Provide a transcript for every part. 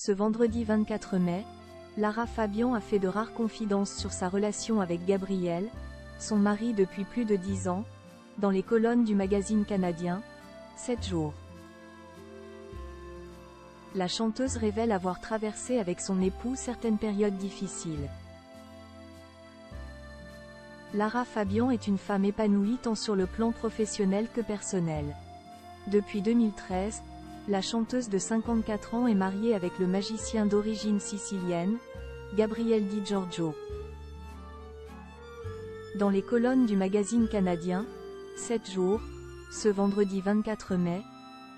Ce vendredi 24 mai, Lara Fabian a fait de rares confidences sur sa relation avec Gabriel, son mari depuis plus de 10 ans, dans les colonnes du magazine canadien 7 jours. La chanteuse révèle avoir traversé avec son époux certaines périodes difficiles. Lara Fabian est une femme épanouie tant sur le plan professionnel que personnel. Depuis 2013, la chanteuse de 54 ans est mariée avec le magicien d'origine sicilienne, Gabriel Di Giorgio. Dans les colonnes du magazine canadien 7 jours, ce vendredi 24 mai,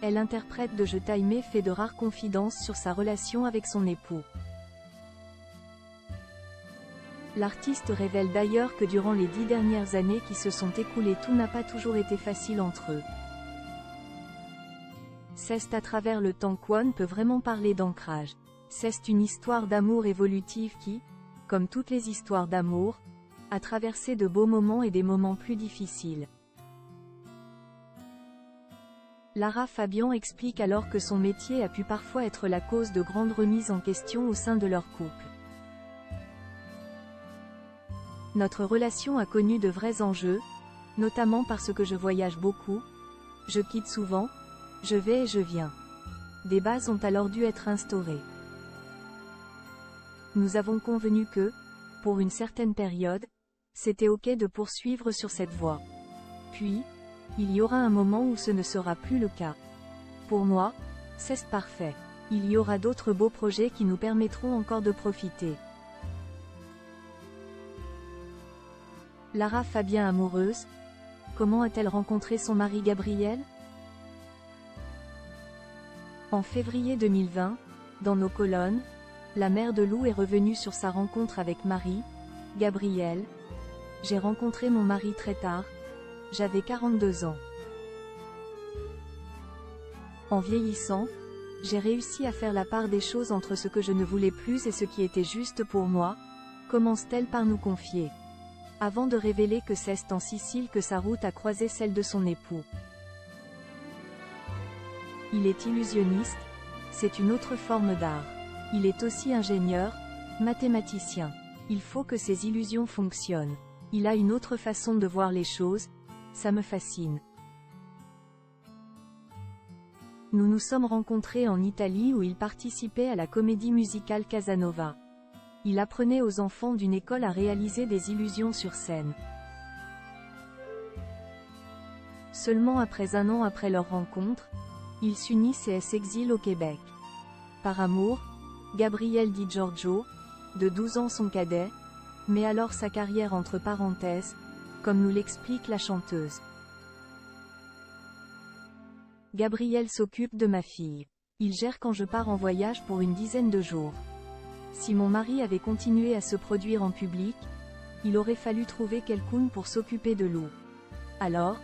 elle interprète de Je t'aimais fait de rares confidences sur sa relation avec son époux. L'artiste révèle d'ailleurs que durant les 10 dernières années qui se sont écoulées, tout n'a pas toujours été facile entre eux. C'est à travers le temps qu'on peut vraiment parler d'ancrage. C'est une histoire d'amour évolutive qui, comme toutes les histoires d'amour, a traversé de beaux moments et des moments plus difficiles. Lara Fabian explique alors que son métier a pu parfois être la cause de grandes remises en question au sein de leur couple. Notre relation a connu de vrais enjeux, notamment parce que je voyage beaucoup, je quitte souvent, je vais et je viens. Des bases ont alors dû être instaurées. Nous avons convenu que, pour une certaine période, c'était ok de poursuivre sur cette voie. Puis, il y aura un moment où ce ne sera plus le cas. Pour moi, c'est parfait. Il y aura d'autres beaux projets qui nous permettront encore de profiter. Lara Fabian amoureuse, comment a-t-elle rencontré son mari Gabriel? En février 2020, dans nos colonnes, la mère de Lou est revenue sur sa rencontre avec Marie, Gabriel. J'ai rencontré mon mari très tard, j'avais 42 ans. En vieillissant, j'ai réussi à faire la part des choses entre ce que je ne voulais plus et ce qui était juste pour moi, commence-t-elle par nous confier. Avant de révéler que c'est en Sicile que sa route a croisé celle de son époux. Il est illusionniste, c'est une autre forme d'art. Il est aussi ingénieur, mathématicien. Il faut que ses illusions fonctionnent. Il a une autre façon de voir les choses, ça me fascine. Nous nous sommes rencontrés en Italie où il participait à la comédie musicale Casanova. Il apprenait aux enfants d'une école à réaliser des illusions sur scène. Seulement après un an après leur rencontre, ils s'unissent et s'exilent au Québec. Par amour, Gabriel Di Giorgio, de 12 ans son cadet, met alors sa carrière entre parenthèses, comme nous l'explique la chanteuse. Gabriel s'occupe de ma fille. Il gère quand je pars en voyage pour une dizaine de jours. Si mon mari avait continué à se produire en public, il aurait fallu trouver quelqu'un pour s'occuper de Lou. Alors,